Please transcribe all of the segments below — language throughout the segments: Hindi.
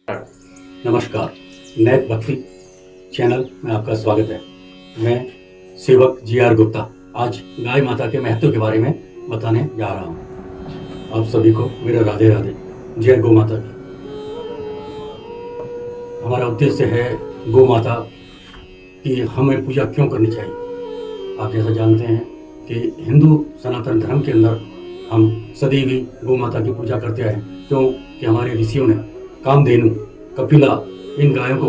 नमस्कार, नैत भक्ति चैनल में आपका स्वागत है। मैं सेवक जी.आर. गुप्ता आज गाय माता के महत्व के बारे में बताने जा रहा हूँ। आप सभी को मेरा राधे राधे, जय गौ माता की। हमारा उद्देश्य है गौ माता की हमें पूजा क्यों करनी चाहिए। आप जैसा जानते हैं कि हिंदू सनातन धर्म के अंदर हम सदैव ही गौ माता की पूजा करते आए हैं, क्योंकि हमारे ऋषियों ने कामधेनु कपिला इन गायों को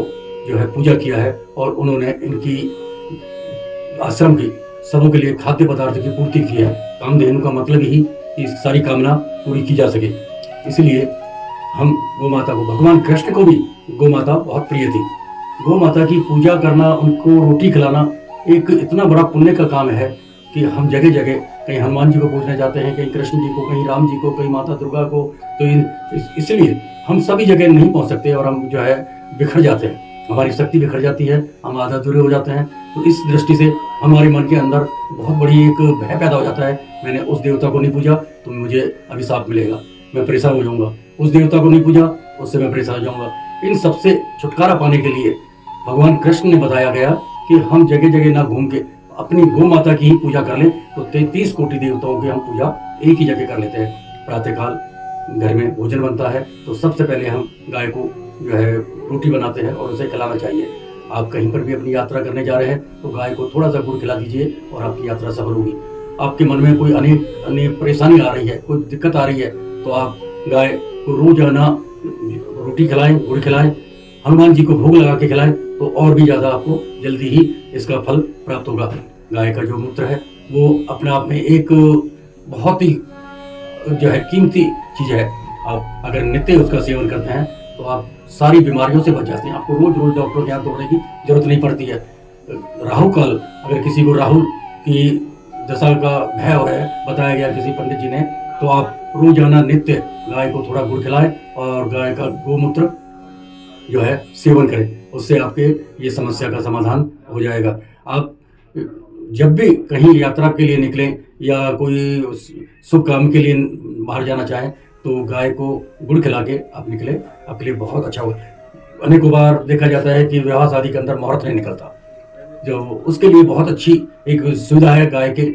जो है पूजा किया है और उन्होंने इनकी आश्रम की सबों के लिए खाद्य पदार्थ की पूर्ति की है। कामधेनु का मतलब ही कि सारी कामना पूरी की जा सके, इसलिए हम गौ माता को, भगवान कृष्ण को भी गौ माता बहुत प्रिय थी। गौ माता की पूजा करना, उनको रोटी खिलाना एक इतना बड़ा पुण्य का काम है कि हम जगह जगह कहीं हनुमान जी को पूजने जाते हैं, कहीं कृष्ण जी को, कहीं राम जी को, कहीं माता दुर्गा को। तो इसलिए हम सभी जगह नहीं पहुंच सकते और हम जो है बिखर जाते हैं, हमारी शक्ति बिखर जाती है, हम आधा अधूरे हो जाते हैं। तो इस दृष्टि से हमारे मन के अंदर बहुत बड़ी एक भय पैदा हो जाता है। मैंने उस देवता को नहीं पूजा तो मुझे अभिशाप मिलेगा, मैं परेशान हो जाऊंगा। उस देवता को नहीं पूजा, उससे मैं परेशान हो जाऊंगा। इन सबसे छुटकारा पाने के लिए भगवान कृष्ण ने बताया गया कि हम जगह जगह ना घूम के अपनी गौ माता की ही पूजा कर लें। तो 33 कोटि देवताओं की हम पूजा एक ही जगह कर लेते हैं। प्रातःकाल घर में भोजन बनता है तो सबसे पहले हम गाय को जो है रोटी बनाते हैं और उसे खिलाना चाहिए। आप कहीं पर भी अपनी यात्रा करने जा रहे हैं तो गाय को थोड़ा सा गुड़ खिला दीजिए और आपकी यात्रा सफल होगी। आपके मन में कोई अनेक परेशानी आ रही है, कोई दिक्कत आ रही है, तो आप गाय को रोजाना रोटी खिलाएं, गुड़ खिलाएं, हनुमान जी को भोग लगा के खिलाएं, तो और भी ज्यादा आपको जल्दी ही इसका फल प्राप्त होगा। गाय का जो मूत्र है वो अपने आप में एक बहुत ही जो है कीमती चीज है। आप अगर नित्य उसका सेवन करते हैं तो आप सारी बीमारियों से बच जाते हैं। आपको रोज रोज डॉक्टर के यहाँ दौड़ने की जरूरत नहीं पड़ती है। राहु काल, अगर किसी को राहु की दशा का भय हो है, बताया गया किसी पंडित जी ने, तो आप रोजाना नित्य गाय को थोड़ा गुड़ खिलाएं और गाय का गोमूत्र जो है सेवन करें। उससे आपके ये समस्या का समाधान हो जाएगा। आप जब भी कहीं यात्रा के लिए निकलें या कोई शुभ काम के लिए बाहर जाना चाहें तो गाय को गुड़ खिला के आप निकले, आपके लिए बहुत अच्छा होगा। अनेकों बार देखा जाता है कि विवाह शादी के अंदर मुहूर्त नहीं निकलता, जो उसके लिए बहुत अच्छी एक सुविधा है। गाय के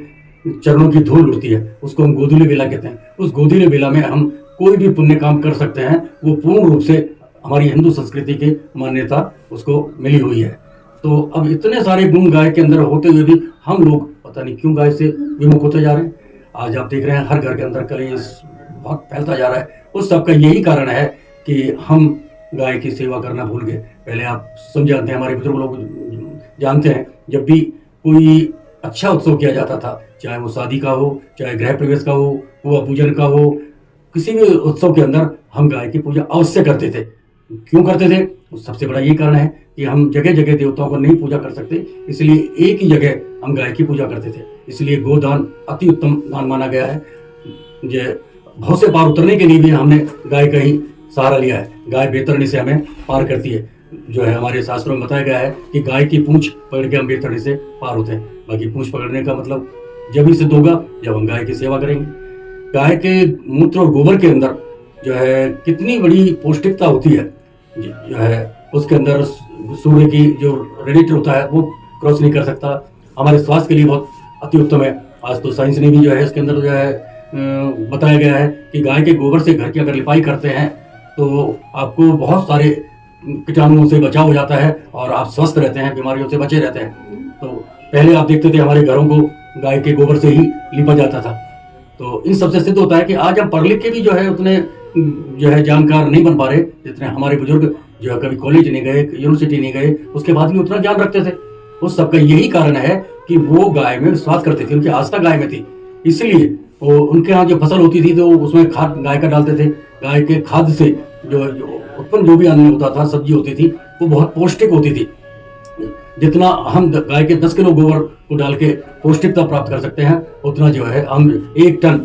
चरणों की धूल उड़ती है, उसको हम गोधूली बेला कहते हैं। उस गोधूली बेला में हम कोई भी पुण्य काम कर सकते हैं। वो पूर्ण रूप से हमारी हिंदू संस्कृति की मान्यता उसको मिली हुई है। तो अब इतने सारे गुण गाय के अंदर होते हुए भी हम लोग पता नहीं क्यों गाय से विमुख होते जा रहे हैं। आज आप देख रहे हैं हर घर के अंदर कलेश बहुत फैलता जा रहा है। उस सब का यही कारण है कि हम गाय की सेवा करना भूल गए। पहले आप समझाते हैं, हमारे बुजुर्ग लोग जानते हैं, जब भी कोई अच्छा उत्सव किया जाता था, चाहे वो शादी का हो, चाहे गृह प्रवेश का हो, कुआं पूजन का हो, किसी भी उत्सव के अंदर हम गाय की पूजा अवश्य करते थे। क्यों करते थे? सबसे बड़ा ये कारण है कि हम जगह जगह देवताओं को नहीं पूजा कर सकते, इसलिए एक ही जगह हम गाय की पूजा करते थे। इसलिए गोदान अति उत्तम दान माना गया है। बहुत से पार उतरने के लिए भी हमने गाय का ही सहारा लिया है। गाय बेतरणी से हमें पार करती है। जो है हमारे शास्त्रों में बताया गया है कि गाय की पूंछ पकड़ के हम बेतरणी से पार होते हैं। बाकी पूंछ पकड़ने का मतलब जब ही सिद्ध होगा जब हम गाय की सेवा करेंगे। गाय के मूत्र और गोबर के अंदर जो है कितनी बड़ी पौष्टिकता होती है। जो है उसके अंदर सूर्य की जो रेडिएटर होता है वो क्रॉस नहीं कर सकता। हमारे स्वास्थ्य के लिए बहुत अति उत्तम है। आज तो साइंस ने भी जो है इसके अंदर जो है बताया गया है कि गाय के गोबर से घर की अगर लिपाई करते हैं तो आपको बहुत सारे कीटाणुओं से बचाव हो जाता है और आप स्वस्थ रहते हैं, बीमारियों से बचे रहते हैं। तो पहले आप देखते थे हमारे घरों को गाय के गोबर से ही लिपा जाता था। तो इन सबसे सिद्ध होता है कि आज हम पढ़ लिख के भी जो है उतने जो है जानकार नहीं बन पा रहे जितने हमारे बुजुर्ग जो है कभी कॉलेज नहीं गए, यूनिवर्सिटी नहीं गए, उसके बाद भी उतना ज्ञान रखते थे। उस सबका यही कारण है कि वो गाय में विश्वास करते थे, उनकी आस्था गाय में थी। इसलिए वो उनके यहाँ जो फसल होती थी तो उसमें खाद गाय का डालते थे। गाय के खाद से जो उत्पन्न जो भी अन्न होता था, सब्जी होती थी, वो बहुत पौष्टिक होती थी। जितना हम गाय के 10 किलो गोबर को डाल के पौष्टिकता प्राप्त कर सकते हैं, उतना जो है हम 1 टन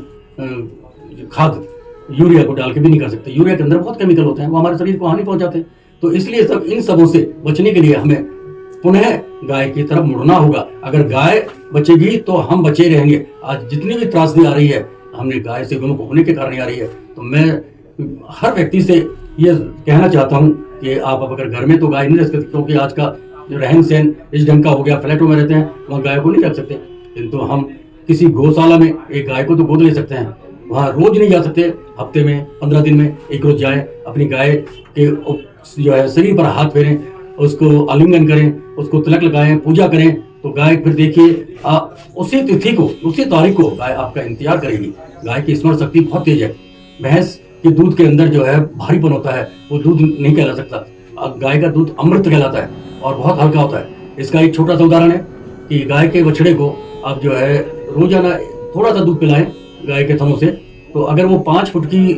खाद यूरिया को डाल के भी नहीं कर सकते। यूरिया के अंदर बहुत केमिकल होते हैं, वो हमारे शरीर को हानि पहुंचाते हैं। तो इसलिए सब इन सबों से बचने के लिए हमें पुनः गाय की तरफ मुड़ना होगा। अगर गाय बचेगी तो हम बचे रहेंगे। आज जितनी भी त्रासदी आ रही है हमने गाय से विमुख होने के कारण आ रही है। तो मैं हर व्यक्ति से ये कहना चाहता हूँ कि आप अब अगर घर में तो गाय नहीं रख सकते, क्योंकि आज का रहन सहन इस ढंग का हो गया, फ्लैटों में रहते हैं, वहाँ गाय को नहीं रख सकते। किंतु हम किसी गौशाला में एक गाय को तो गोद ले सकते हैं। वहाँ रोज नहीं जा सकते, हफ्ते में 15 दिन में एक रोज जाएं, अपनी गाय के जो है शरीर पर हाथ फेरें, उसको आलिंगन करें, उसको तिलक लगाएं, पूजा करें, तो गाय फिर देखिए उसी तिथि को, उसी तारीख को गाय आपका इंतजार करेगी। गाय की स्मरण शक्ति बहुत तेज है। भैंस के दूध के अंदर जो है भारीपन होता है, वो दूध नहीं कहला सकता। गाय का दूध अमृत कहलाता है और बहुत हल्का होता है। इसका एक छोटा सा उदाहरण है कि गाय के बछड़े को आप जो है रोजाना थोड़ा सा दूध पिलाएं गाय के थनों से, तो अगर वो 5 फुट की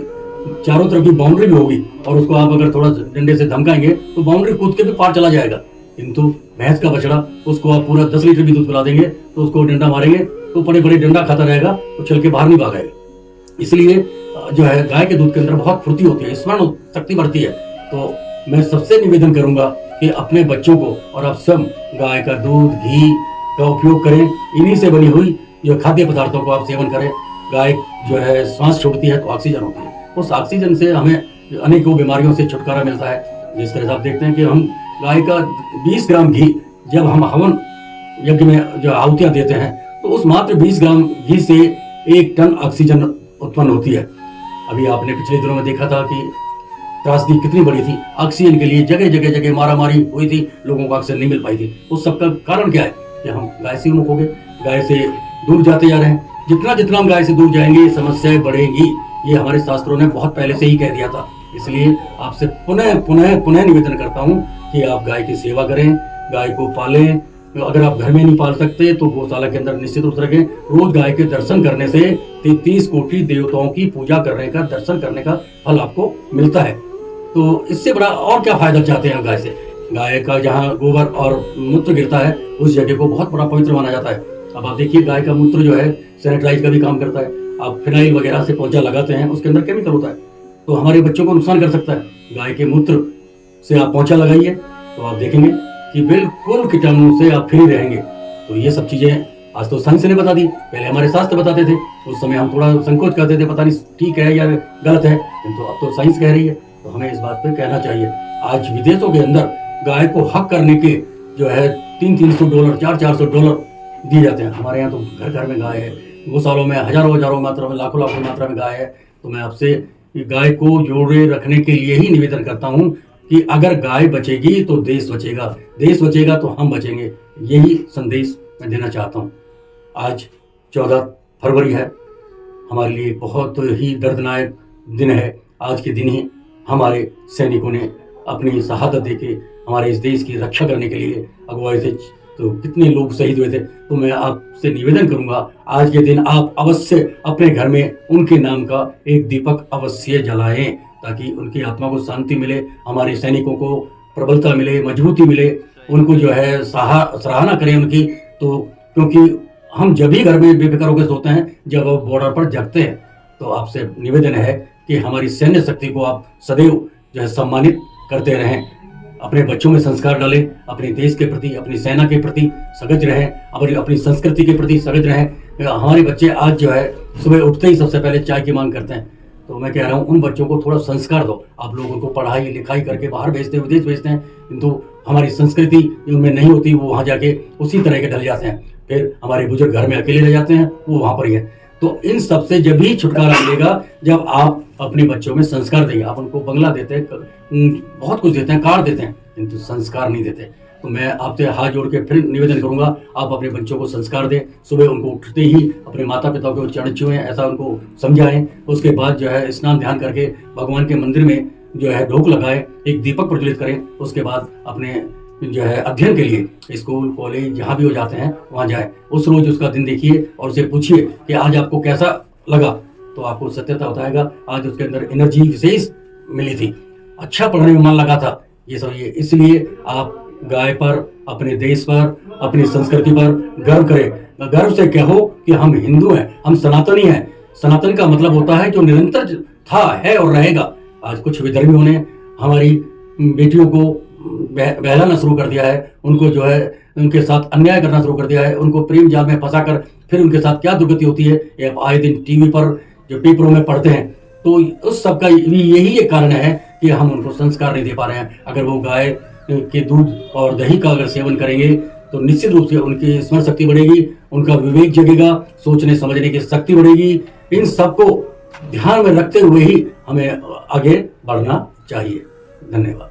चारों तरफ की बाउंड्री भी होगी और उसको आप अगर थोड़ा डंडे से धमकाएंगे तो बाउंड्री कूद के भी पार चला जाएगा। किंतु भैंस का बछड़ा, उसको आप पूरा 10 लीटर भी दूध पिला देंगे तो उसको डंडा मारेंगे तो बड़े बड़े डंडा खाता रहेगा, तो चल के बाहर नहीं भागेगा। इसलिए जो है गाय के दूध के अंदर बहुत फुर्ती होती है, स्मरण शक्ति बढ़ती है। तो मैं सबसे निवेदन करूंगा कि अपने बच्चों को और आप सब गाय का दूध, घी का उपयोग करें। इन्हीं से बनी हुई जो खाद्य पदार्थों को आप सेवन करें। गाय जो है श्वास छोड़ती है तो ऑक्सीजन होती है, उस ऑक्सीजन से हमें अनेकों बीमारियों से छुटकारा मिलता है। जिस तरह से आप देखते हैं कि हम गाय का 20 ग्राम घी जब हम हवन यज्ञ में जो आहुतियां देते हैं, तो उस मात्र 20 ग्राम घी से 1 टन ऑक्सीजन उत्पन्न होती है। अभी आपने पिछले दिनों में देखा था कि त्रासदी कितनी बड़ी थी, ऑक्सीजन के लिए जगह जगह जगह मारामारी हुई थी, लोगों को ऑक्सीजन नहीं मिल पाई थी। उस सबका कारण क्या है कि हम गाय से उन्मुख हो गए, गाय से दूर जाते जा रहे हैं। जितना जितना हम गाय से दूर जाएंगे समस्याएं बढ़ेंगी, ये हमारे शास्त्रों ने बहुत पहले से ही कह दिया था। इसलिए आपसे पुनः पुनः पुनः निवेदन करता हूँ कि आप गाय की सेवा करें, गाय को पालें। अगर आप घर में नहीं पाल सकते तो गौशाला के अंदर निश्चित रूप से रखें। रोज गाय के दर्शन करने से 33 कोटि देवताओं की पूजा करने का, दर्शन करने का फल आपको मिलता है। तो इससे बड़ा और क्या फायदा चाहते हैं गाय से? गाय का जहाँ गोबर और मूत्र गिरता है उस जगह को बहुत बड़ा पवित्र माना जाता है। अब आप देखिए गाय का मूत्र जो है सैनिटाइज का भी काम करता है। आप फिनाइल वगैरह से पोंछा लगाते हैं, उसके अंदर केमिकल होता है, तो हमारे बच्चों को नुकसान कर सकता है। गाय के मूत्र से आप पोंछा लगाइए तो आप देखेंगे कि बिल्कुल कीटाणु से आप फ्री रहेंगे। तो ये सब चीजें आज तो साइंस ने बता दी, पहले हमारे शास्त्र बताते थे, उस समय हम थोड़ा संकोच करते थे, पता नहीं ठीक है या गलत है, किंतु अब तो साइंस कह रही है, तो हमें इस बात पे कहना चाहिए। आज विदेशों के अंदर गाय को हक करने के जो है $300-300, $400 दिए जाते हैं। हमारे यहाँ तो घर घर में गाय है, गौशालों में हजारों मात्रा में, लाखों मात्रा में गाय है। तो मैं आपसे गाय को जोड़े रखने के लिए ही निवेदन करता हूँ कि अगर गाय बचेगी तो देश बचेगा, देश बचेगा तो हम बचेंगे। यही संदेश मैं देना चाहता हूँ। आज 14 फरवरी है, हमारे लिए बहुत ही दर्दनाक दिन है। आज के दिन ही हमारे सैनिकों ने अपनी शहादत देके हमारे इस देश की रक्षा करने के लिए अगुवाई से तो कितने लोग शहीद हुए थे। तो मैं आपसे निवेदन करूंगा आज के दिन आप अवश्य अपने घर में उनके नाम का एक दीपक अवश्य जलाएं, ताकि उनकी आत्मा को शांति मिले, हमारे सैनिकों को प्रबलता मिले, मजबूती मिले, उनको जो है सराहना करें उनकी। तो क्योंकि हम जब भी घर में बेफिक्र होकर सोते हैं जब वो बॉर्डर पर जगते हैं। तो आपसे निवेदन है कि हमारी सैन्य शक्ति को आप सदैव जो है सम्मानित करते रहें, अपने बच्चों में संस्कार डालें, अपने देश के प्रति, अपनी सेना के प्रति सजग रहें, अपनी संस्कृति के प्रति सजग रहें। हमारे बच्चे आज जो है सुबह उठते ही सबसे पहले चाय की मांग करते हैं, तो मैं कह रहा हूँ उन बच्चों को थोड़ा संस्कार दो। आप लोग उनको पढ़ाई लिखाई करके बाहर भेजते हैं, विदेश भेजते हैं, किंतु हमारी संस्कृति उनमें नहीं होती, वो वहाँ जाके उसी तरह के ढल जाते हैं। फिर हमारे बुजुर्ग घर में अकेले रह जाते हैं, वो वहाँ पर ही है। तो इन सब से जब भी छुटकारा मिलेगा जब आप अपने बच्चों में संस्कार देंगे। आप उनको बंगला देते हैं, बहुत कुछ देते हैं, कार देते हैं, किंतु संस्कार नहीं देते। तो मैं आपसे हाथ जोड़ के फिर निवेदन करूंगा, आप अपने बच्चों को संस्कार दें। सुबह उनको उठते ही अपने माता पिता के चरण छुएं, ऐसा उनको समझाएं। उसके बाद जो है स्नान ध्यान करके भगवान के मंदिर में जो है ढोक लगाएं, एक दीपक प्रज्वलित करें। उसके बाद अपने जो है अध्ययन के लिए स्कूल कॉलेज जहाँ भी हो जाते हैं वहाँ जाए। उस रोज उसका दिन देखिए और उसे पूछिए कि आज आपको कैसा लगा, तो आपको सत्यता बताएगा आज उसके अंदर एनर्जी विशेष मिली थी, अच्छा पढ़ने में मन लगा था। ये सब ये इसलिए आप गाय पर, अपने देश पर, अपनी संस्कृति पर गर्व करें। गर्व से कहो कि हम हिंदू हैं, हम सनातनी हैं। सनातन का मतलब होता है जो निरंतर था, है और रहेगा। आज कुछ विधर्मियों ने हमारी बेटियों को बहलाना शुरू कर दिया है, उनको जो है उनके साथ अन्याय करना शुरू कर दिया है, उनको प्रेम जाल में फंसाकर फिर उनके साथ क्या दुर्गति होती है ये आए दिन टीवी पर जो पेपरों में पढ़ते हैं। तो उस सब का यही एक कारण है कि हम उनको संस्कार नहीं दे पा रहे हैं। अगर वो गाय के दूध और दही का अगर सेवन करेंगे तो निश्चित रूप से उनकी स्मरण शक्ति बढ़ेगी, उनका विवेक जगेगा, सोचने समझने की शक्ति बढ़ेगी। इन सबको ध्यान में रखते हुए ही हमें आगे बढ़ना चाहिए। धन्यवाद।